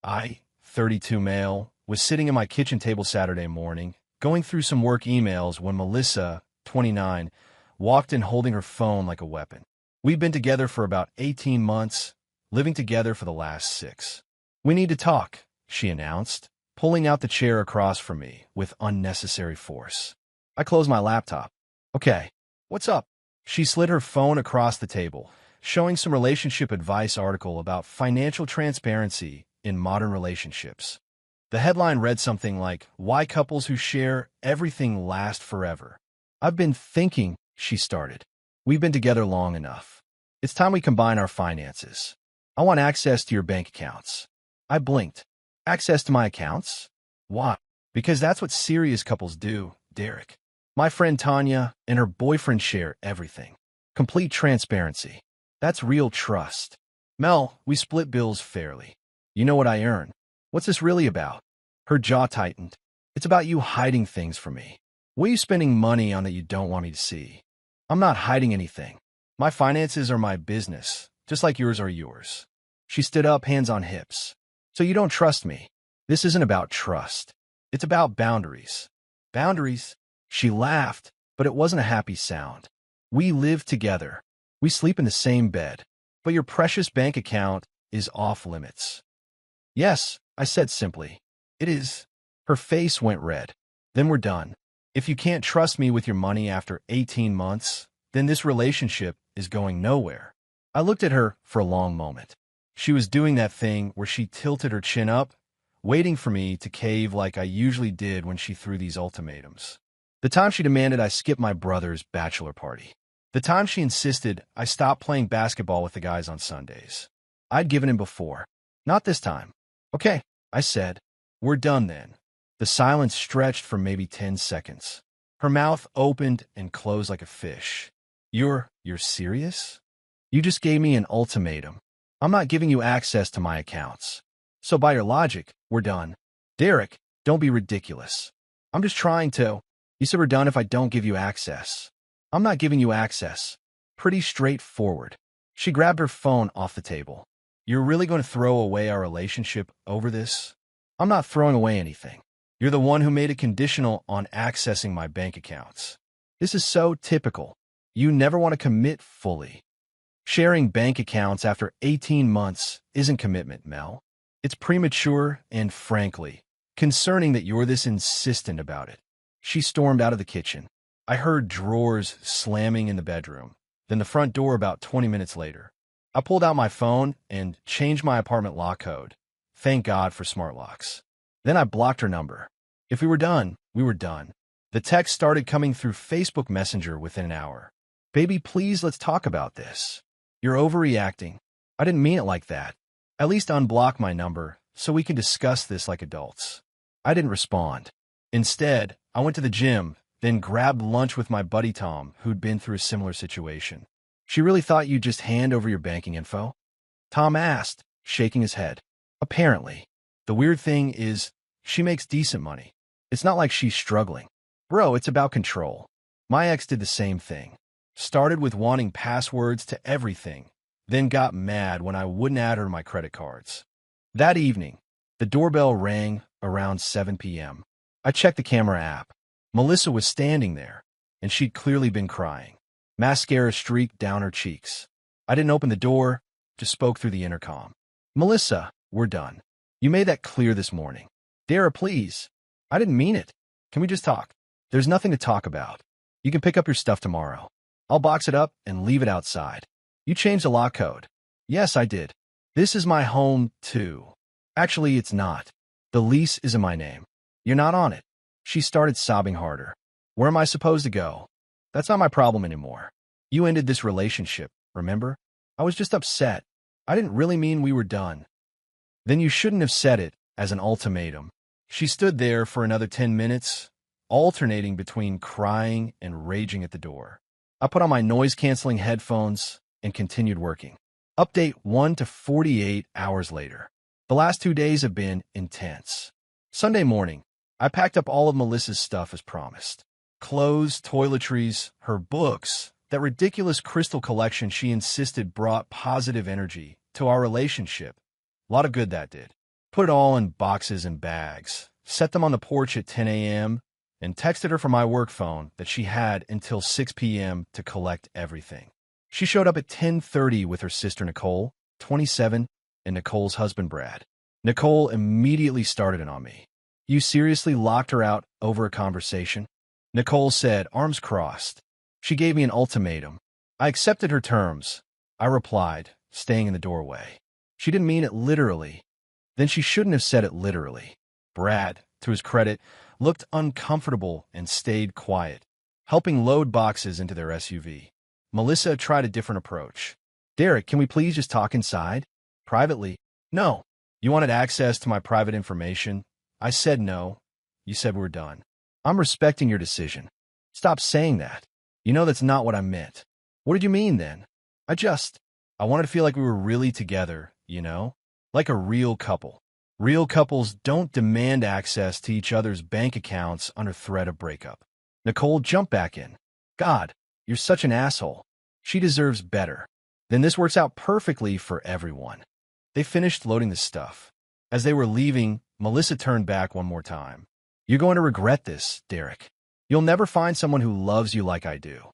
I, 32 male, was sitting at my kitchen table Saturday morning, going through some work emails when Melissa, 29, walked in holding her phone like a weapon. We've been together for about 18 months, living together for the last 6. We need to talk, she announced, pulling out the chair across from me with unnecessary force. I closed my laptop. Okay, what's up? She slid her phone across the table, showing some relationship advice article about financial transparency in modern relationships. The headline read something like, "Why couples who share everything last forever." I've been thinking, she started. We've been together long enough. It's time we combine our finances. I want access to your bank accounts. I blinked. Access to my accounts? Why? Because that's what serious couples do, Derek. My friend Tanya and her boyfriend share everything. Complete transparency. That's real trust. Mel, we split bills fairly. You know what I earn. What's this really about? Her jaw tightened. It's about you hiding things from me. What are you spending money on that you don't want me to see? I'm not hiding anything. My finances are my business, just like yours are yours. She stood up, hands on hips. So you don't trust me. This isn't about trust. It's about boundaries. Boundaries? She laughed, but it wasn't a happy sound. We live together. We sleep in the same bed. But your precious bank account is off limits. Yes, I said simply. It is. Her face went red. Then we're done. If you can't trust me with your money after 18 months, then this relationship is going nowhere. I looked at her for a long moment. She was doing that thing where she tilted her chin up, waiting for me to cave like I usually did when she threw these ultimatums. The time she demanded I skip my brother's bachelor party. The time she insisted I stop playing basketball with the guys on Sundays. I'd given in before. Not this time. Okay, I said. We're done then. The silence stretched for maybe 10 seconds. Her mouth opened and closed like a fish. You're serious? You just gave me an ultimatum. I'm not giving you access to my accounts. So by your logic, we're done. Derek, don't be ridiculous. I'm just trying to. You said we're done if I don't give you access. I'm not giving you access. Pretty straightforward. She grabbed her phone off the table. You're really going to throw away our relationship over this? I'm not throwing away anything. You're the one who made it conditional on accessing my bank accounts. This is so typical. You never want to commit fully. Sharing bank accounts after 18 months isn't commitment, Mel. It's premature and, frankly, concerning that you're this insistent about it. She stormed out of the kitchen. I heard drawers slamming in the bedroom, then the front door about 20 minutes later. I pulled out my phone and changed my apartment lock code. Thank God for smart locks. Then I blocked her number. If we were done, we were done. The text started coming through Facebook Messenger within an hour. Baby, please, let's talk about this. You're overreacting. I didn't mean it like that. At least unblock my number so we can discuss this like adults. I didn't respond. Instead, I went to the gym, then grabbed lunch with my buddy Tom, who'd been through a similar situation. She really thought you'd just hand over your banking info? Tom asked, shaking his head. Apparently. The weird thing is, she makes decent money. It's not like she's struggling. Bro, it's about control. My ex did the same thing. Started with wanting passwords to everything, then got mad when I wouldn't add her to my credit cards. That evening, the doorbell rang around 7 p.m. I checked the camera app. Melissa was standing there, and she'd clearly been crying. Mascara streaked down her cheeks. I didn't open the door, just spoke through the intercom. Melissa, we're done. You made that clear this morning. Dara, please. I didn't mean it. Can we just talk? There's nothing to talk about. You can pick up your stuff tomorrow. I'll box it up and leave it outside. You changed the lock code. Yes, I did. This is my home, too. Actually, it's not. The lease is in my name. You're not on it. She started sobbing harder. Where am I supposed to go? That's not my problem anymore. You ended this relationship, remember? I was just upset. I didn't really mean we were done. Then you shouldn't have said it as an ultimatum. She stood there for another 10 minutes, alternating between crying and raging at the door. I put on my noise-canceling headphones and continued working. Update 1 to 48 hours later. The last 2 days have been intense. Sunday morning, I packed up all of Melissa's stuff as promised. Clothes, toiletries, her books, that ridiculous crystal collection she insisted brought positive energy to our relationship. A lot of good that did. Put it all in boxes and bags, set them on the porch at 10 a.m., and texted her from my work phone that she had until 6 p.m. to collect everything. She showed up at 10:30 with her sister Nicole, 27, and Nicole's husband Brad. Nicole immediately started it on me. You seriously locked her out over a conversation? Nicole said, arms crossed. She gave me an ultimatum. I accepted her terms. I replied, staying in the doorway. She didn't mean it literally. Then she shouldn't have said it literally. Brad, to his credit, looked uncomfortable and stayed quiet, helping load boxes into their SUV. Melissa tried a different approach. Derek, can we please just talk inside? Privately? No. You wanted access to my private information? I said no. You said we were done. I'm respecting your decision. Stop saying that. You know that's not what I meant. What did you mean then? I wanted to feel like we were really together, you know? Like a real couple. Real couples don't demand access to each other's bank accounts under threat of breakup. Nicole jumped back in. God, you're such an asshole. She deserves better. Then this works out perfectly for everyone. They finished loading the stuff. As they were leaving, Melissa turned back one more time. You're going to regret this, Derek. You'll never find someone who loves you like I do.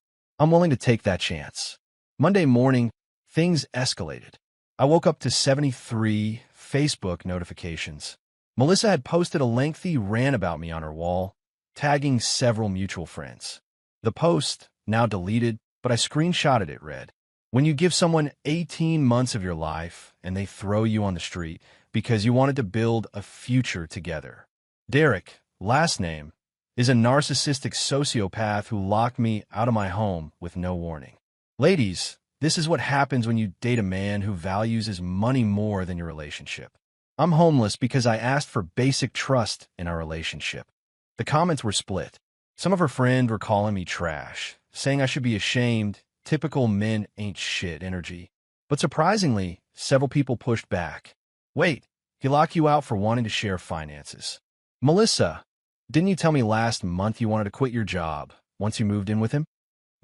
I'm willing to take that chance. Monday morning, things escalated. I woke up to 73 Facebook notifications. Melissa had posted a lengthy rant about me on her wall, tagging several mutual friends. The post, now deleted, but I screenshotted it, read, when you give someone 18 months of your life and they throw you on the street because you wanted to build a future together. Derek, last name, is a narcissistic sociopath who locked me out of my home with no warning. Ladies, this is what happens when you date a man who values his money more than your relationship. I'm homeless because I asked for basic trust in our relationship. The comments were split. Some of her friends were calling me trash, saying I should be ashamed, typical men ain't shit energy. But surprisingly, several people pushed back. Wait, he locked you out for wanting to share finances. Melissa, didn't you tell me last month you wanted to quit your job once you moved in with him?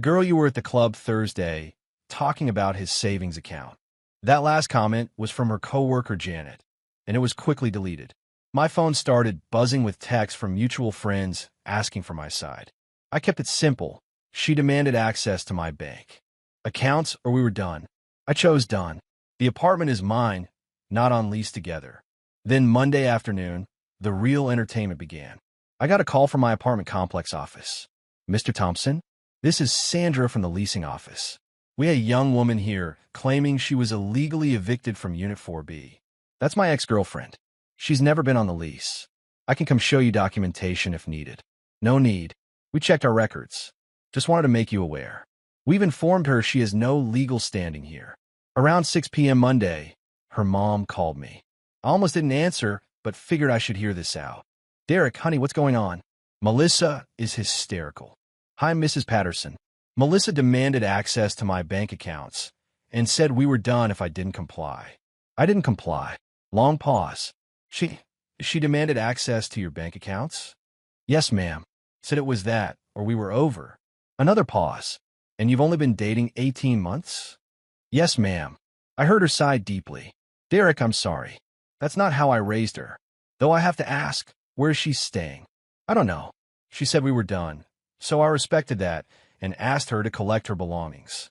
Girl, you were at the club Thursday talking about his savings account. That last comment was from her coworker Janet, and it was quickly deleted. My phone started buzzing with texts from mutual friends asking for my side. I kept it simple. She demanded access to my bank accounts or we were done. I chose done. The apartment is mine, not on lease together. Then Monday afternoon, the real entertainment began. I got a call from my apartment complex office. Mr. Thompson, this is Sandra from the leasing office. We had a young woman here claiming she was illegally evicted from Unit 4B. That's my ex-girlfriend. She's never been on the lease. I can come show you documentation if needed. No need. We checked our records. Just wanted to make you aware. We've informed her she has no legal standing here. Around 6 p.m. Monday, her mom called me. I almost didn't answer, but figured I should hear this out. Derek, honey, what's going on? Melissa is hysterical. Hi, Mrs. Patterson. Melissa demanded access to my bank accounts and said we were done if I didn't comply. I didn't comply. Long pause. She demanded access to your bank accounts? Yes, ma'am. Said it was that, or we were over. Another pause. And you've only been dating 18 months? Yes, ma'am. I heard her sigh deeply. Derek, I'm sorry. That's not how I raised her. Though I have to ask, where is she staying? I don't know. She said we were done. So I respected that and asked her to collect her belongings.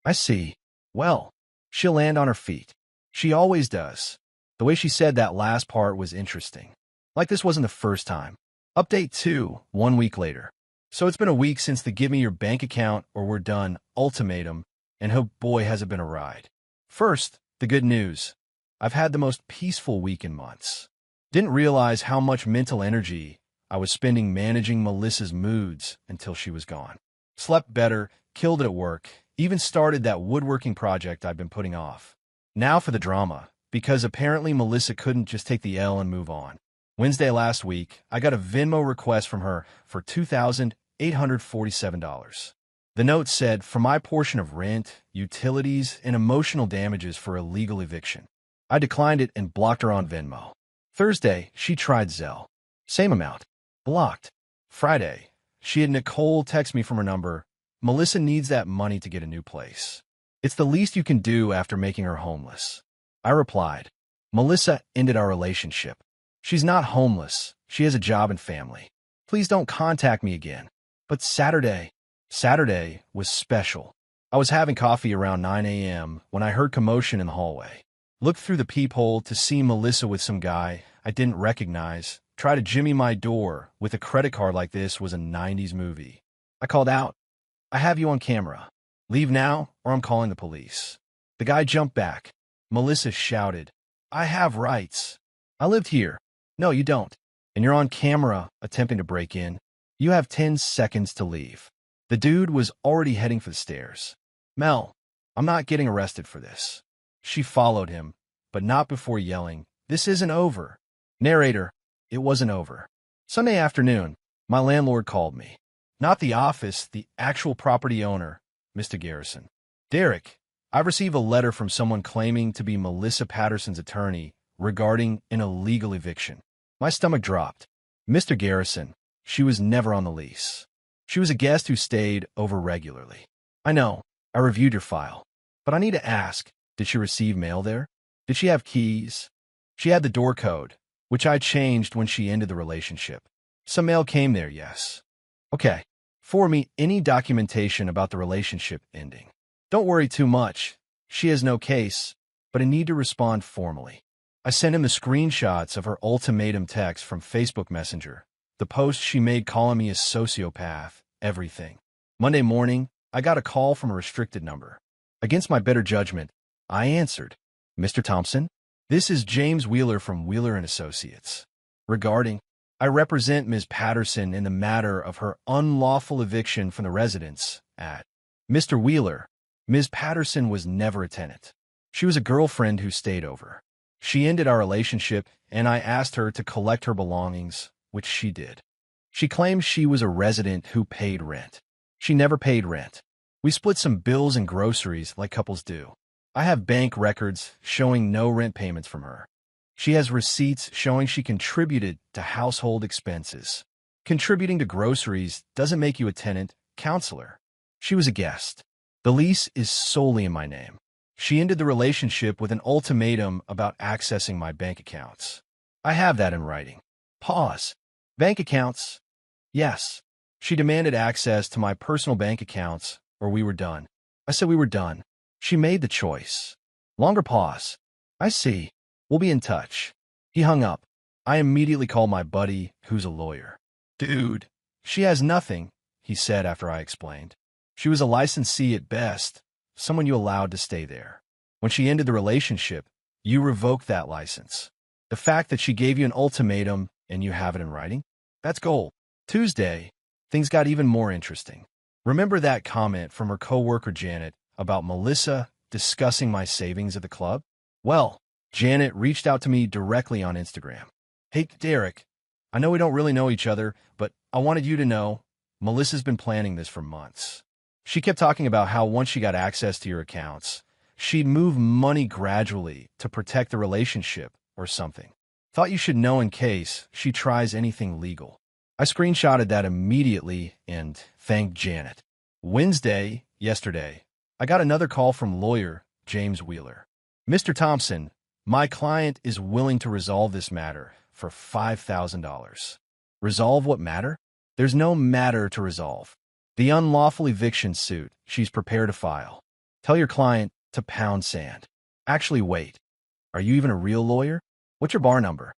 I see. Well, she'll land on her feet. She always does. The way she said that last part was interesting. Like this wasn't the first time. Update 2, 1 week later. So it's been a week since the give me your bank account or we're done ultimatum, and oh boy has it been a ride. First, the good news. I've had the most peaceful week in months. Didn't realize how much mental energy I was spending managing Melissa's moods until she was gone. Slept better, killed it at work, even started that woodworking project I've been putting off. Now for the drama, because apparently Melissa couldn't just take the L and move on. Wednesday last week, I got a Venmo request from her for $2,847. The note said, for my portion of rent, utilities, and emotional damages for illegal eviction. I declined it and blocked her on Venmo. Thursday, she tried Zelle. Same amount. Blocked. Friday, she had Nicole text me from her number. Melissa needs that money to get a new place. It's the least you can do after making her homeless. I replied, Melissa ended our relationship. She's not homeless. She has a job and family. Please don't contact me again. But Saturday was special. I was having coffee around 9 a.m. when I heard commotion in the hallway. Looked through the peephole to see Melissa with some guy I didn't recognize try to jimmy my door with a credit card like this was a 90s movie. I called out, "I have you on camera. Leave now or I'm calling the police." The guy jumped back. Melissa shouted, "I have rights. I lived here." "No, you don't. And you're on camera attempting to break in. You have 10 seconds to leave." The dude was already heading for the stairs. "Mel, I'm not getting arrested for this." She followed him, but not before yelling, "This isn't over." Narrator, it wasn't over. Sunday afternoon, my landlord called me. Not the office, the actual property owner, Mr. Garrison. "Derek, I've received a letter from someone claiming to be Melissa Patterson's attorney regarding an illegal eviction." My stomach dropped. "Mr. Garrison, she was never on the lease. She was a guest who stayed over regularly." "I know. I reviewed your file. But I need to ask, did she receive mail there? Did she have keys?" "She had the door code, which I changed when she ended the relationship. Some mail came there, yes." "Okay. Forward me any documentation about the relationship ending. Don't worry too much. She has no case, but I need to respond formally." I sent him the screenshots of her ultimatum text from Facebook Messenger, the post she made calling me a sociopath, everything. Monday morning, I got a call from a restricted number. Against my better judgment, I answered. "Mr. Thompson, this is James Wheeler from Wheeler & Associates. Regarding, I represent Ms. Patterson in the matter of her unlawful eviction from the residence at." "Mr. Wheeler, Ms. Patterson was never a tenant. She was a girlfriend who stayed over. She ended our relationship, and I asked her to collect her belongings, which she did. She claims she was a resident who paid rent. She never paid rent. We split some bills and groceries like couples do. I have bank records showing no rent payments from her. She has receipts showing she contributed to household expenses. Contributing to groceries doesn't make you a tenant, counselor. She was a guest. The lease is solely in my name. She ended the relationship with an ultimatum about accessing my bank accounts. I have that in writing." Pause. "Bank accounts?" "Yes. She demanded access to my personal bank accounts, or we were done." I said we were done. She made the choice. Longer pause. "I see. We'll be in touch." He hung up. I immediately called my buddy, who's a lawyer. "Dude, she has nothing," he said after I explained. "She was a licensee at best, someone you allowed to stay there. When she ended the relationship, you revoked that license. The fact that she gave you an ultimatum and you have it in writing? That's gold." Tuesday, things got even more interesting. Remember that comment from her coworker Janet about Melissa discussing my savings at the club? Well, Janet reached out to me directly on Instagram. "Hey, Derek, I know we don't really know each other, but I wanted you to know Melissa's been planning this for months. She kept talking about how once she got access to your accounts, she'd move money gradually to protect the relationship or something. Thought you should know in case she tries anything legal." I screenshotted that immediately and thanked Janet. Wednesday, yesterday, I got another call from lawyer James Wheeler. "Mr. Thompson, my client is willing to resolve this matter for $5,000. "Resolve what matter? There's no matter to resolve. The unlawful eviction suit she's prepared to file. Tell your client to pound sand." "Actually, wait. Are you even a real lawyer? What's your bar number?"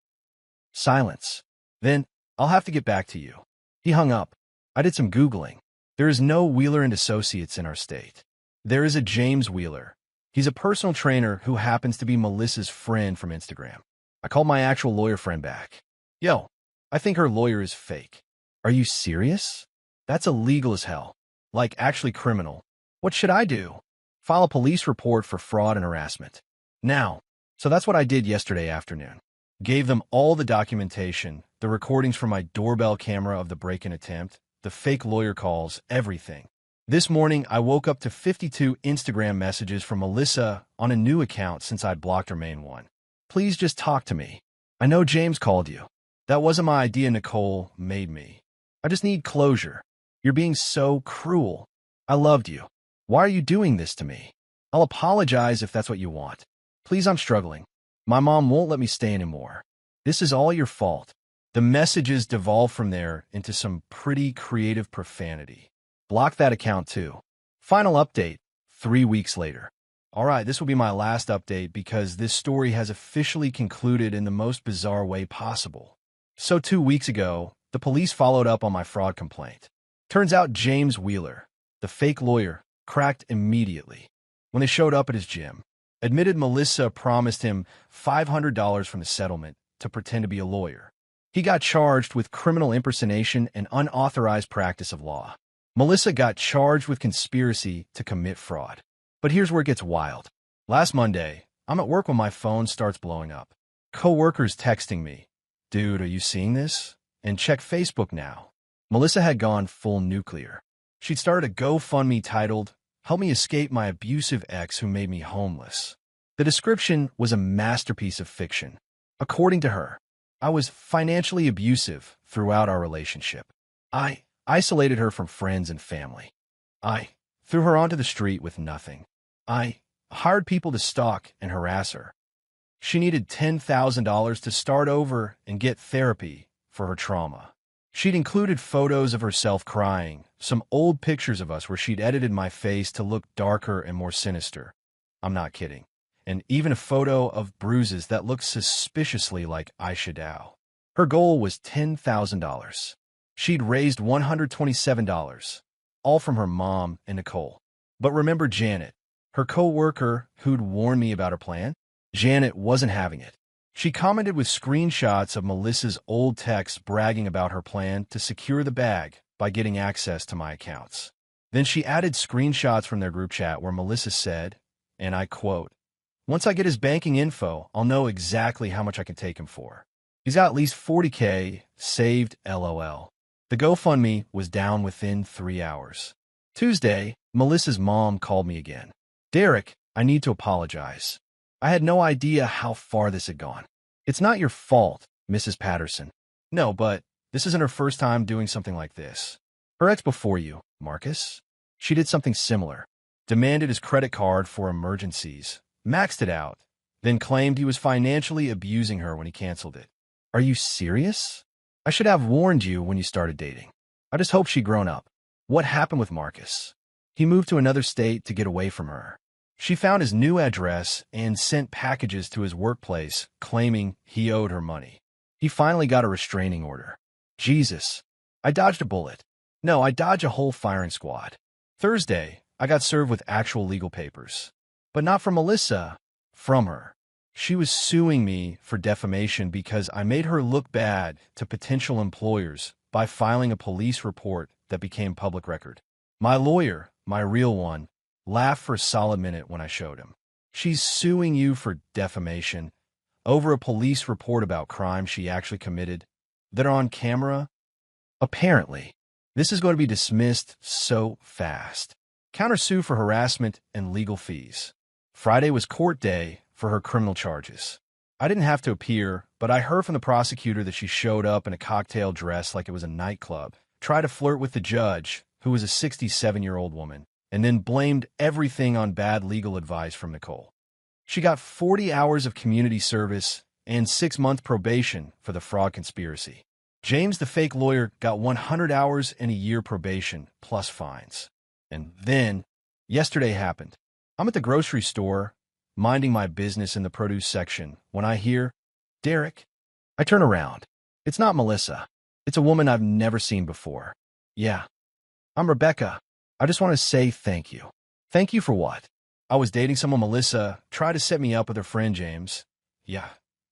Silence. "Then I'll have to get back to you." He hung up. I did some Googling. There is no Wheeler & Associates in our state. There is a James Wheeler. He's a personal trainer who happens to be Melissa's friend from Instagram. I called my actual lawyer friend back. "Yo, I think her lawyer is fake." "Are you serious? That's illegal as hell. Like, actually criminal. What should I do?" "File a police report for fraud and harassment." Now, so that's what I did yesterday afternoon. Gave them all the documentation, the recordings from my doorbell camera of the break-in attempt, the fake lawyer calls, everything. This morning, I woke up to 52 Instagram messages from Melissa on a new account since I'd blocked her main one. "Please just talk to me. I know James called you. That wasn't my idea, Nicole made me. I just need closure. You're being so cruel. I loved you. Why are you doing this to me? I'll apologize if that's what you want. Please, I'm struggling. My mom won't let me stay anymore. This is all your fault. The messages devolved from there into some pretty creative profanity. Block that account too. Final update, 3 weeks later. Alright, this will be my last update because this story has officially concluded in the most bizarre way possible. So 2 weeks ago, the police followed up on my fraud complaint. Turns out James Wheeler, the fake lawyer, cracked immediately. When they showed up at his gym, admitted Melissa promised him $500 from the settlement to pretend to be a lawyer. He got charged with criminal impersonation and unauthorized practice of law. Melissa got charged with conspiracy to commit fraud. But here's where it gets wild. Last Monday, I'm at work when my phone starts blowing up. Co-workers texting me, "Dude, are you seeing this? And check Facebook now." Melissa had gone full nuclear. She'd started a GoFundMe titled, "Help me escape my abusive ex who made me homeless." The description was a masterpiece of fiction. According to her, I was financially abusive throughout our relationship. I isolated her from friends and family. I threw her onto the street with nothing. I hired people to stalk and harass her. She needed $10,000 to start over and get therapy for her trauma. She'd included photos of herself crying, some old pictures of us where she'd edited my face to look darker and more sinister. I'm not kidding. And even a photo of bruises that looked suspiciously like eyeshadow. Her goal was $10,000. She'd raised $127, all from her mom and Nicole. But remember Janet, her co-worker who'd warned me about her plan? Janet wasn't having it. She commented with screenshots of Melissa's old texts bragging about her plan to secure the bag by getting access to my accounts. Then she added screenshots from their group chat where Melissa said, and I quote, "Once I get his banking info, I'll know exactly how much I can take him for. He's got at least $40K saved, LOL. The GoFundMe was down within 3 hours. Tuesday, Melissa's mom called me again. "Derek, I need to apologize. I had no idea how far this had gone. It's not your fault, Mrs. Patterson. No, but this isn't her first time doing something like this. Her ex before you, Marcus, she did something similar. Demanded his credit card for emergencies, maxed it out, then claimed he was financially abusing her when he canceled it. Are you serious? I should have warned you when you started dating. I just hope she'd grown up. What happened with Marcus? He moved to another state to get away from her. She found his new address and sent packages to his workplace claiming he owed her money. He finally got a restraining order. Jesus, I dodged a bullet. No, I dodged a whole firing squad. Thursday, I got served with actual legal papers. But not from Melissa, from her. She was suing me for defamation because I made her look bad to potential employers by filing a police report that became public record. My lawyer, my real one, laughed for a solid minute when I showed him. She's suing you for defamation over a police report about crimes she actually committed that are on camera? Apparently, this is going to be dismissed so fast. Countersue for harassment and legal fees. Friday was court day for her criminal charges. I didn't have to appear, but I heard from the prosecutor that she showed up in a cocktail dress like it was a nightclub, tried to flirt with the judge, who was a 67-year-old woman, and then blamed everything on bad legal advice from Nicole. She got 40 hours of community service and 6-month probation for the fraud conspiracy. James, the fake lawyer, got 100 hours and a year probation, plus fines. And then, yesterday happened. I'm at the grocery store, minding my business in the produce section, when I hear, "Derek." I turn around. It's not Melissa. It's a woman I've never seen before. "Yeah, I'm Rebecca. I just want to say thank you." "Thank you for what?" "I was dating someone Melissa tried to set me up with her friend James." "Yeah,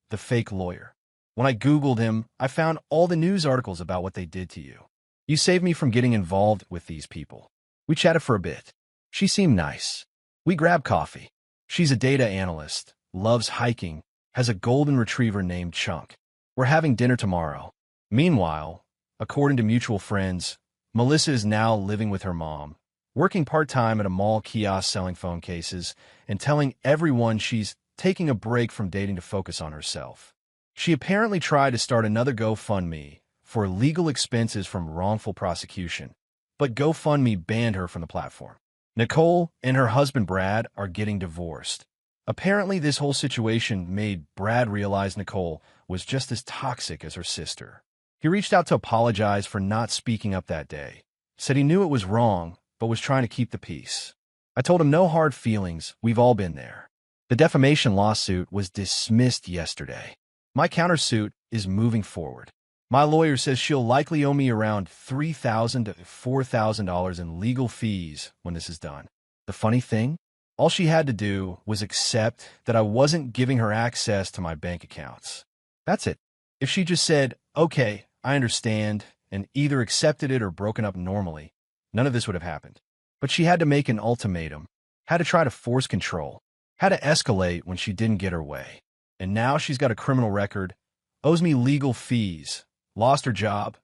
the fake lawyer. When I Googled him, I found all the news articles about what they did to you. You saved me from getting involved with these people." We chatted for a bit. She seemed nice. We grabbed coffee. She's a data analyst, loves hiking, has a golden retriever named Chunk. We're having dinner tomorrow. Meanwhile, according to mutual friends, Melissa is now living with her mom, working part-time at a mall kiosk selling phone cases, and telling everyone she's taking a break from dating to focus on herself. She apparently tried to start another GoFundMe for legal expenses from wrongful prosecution, but GoFundMe banned her from the platform. Nicole and her husband Brad are getting divorced. Apparently, this whole situation made Brad realize Nicole was just as toxic as her sister. He reached out to apologize for not speaking up that day. Said he knew it was wrong, but was trying to keep the peace. I told him no hard feelings, we've all been there. The defamation lawsuit was dismissed yesterday. My countersuit is moving forward. My lawyer says she'll likely owe me around $3,000 to $4,000 in legal fees when this is done. The funny thing? All she had to do was accept that I wasn't giving her access to my bank accounts. That's it. If she just said, okay, I understand, and either accepted it or broken up normally, none of this would have happened. But she had to make an ultimatum, had to try to force control, had to escalate when she didn't get her way. And now she's got a criminal record, owes me legal fees, lost her job.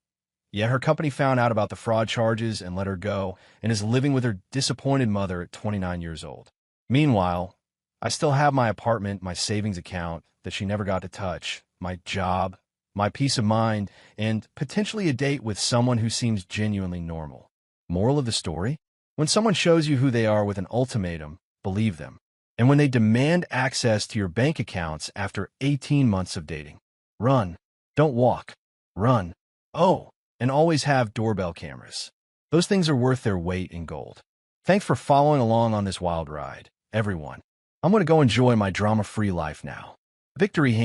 Yet her company found out about the fraud charges and let her go, and is living with her disappointed mother at 29 years old. Meanwhile, I still have my apartment, my savings account that she never got to touch, my job, my peace of mind, and potentially a date with someone who seems genuinely normal. Moral of the story? When someone shows you who they are with an ultimatum, believe them. And when they demand access to your bank accounts after 18 months of dating, run. Don't walk. Run. Oh, and always have doorbell cameras. Those things are worth their weight in gold. Thanks for following along on this wild ride, everyone. I'm going to go enjoy my drama-free life now. Victory hand.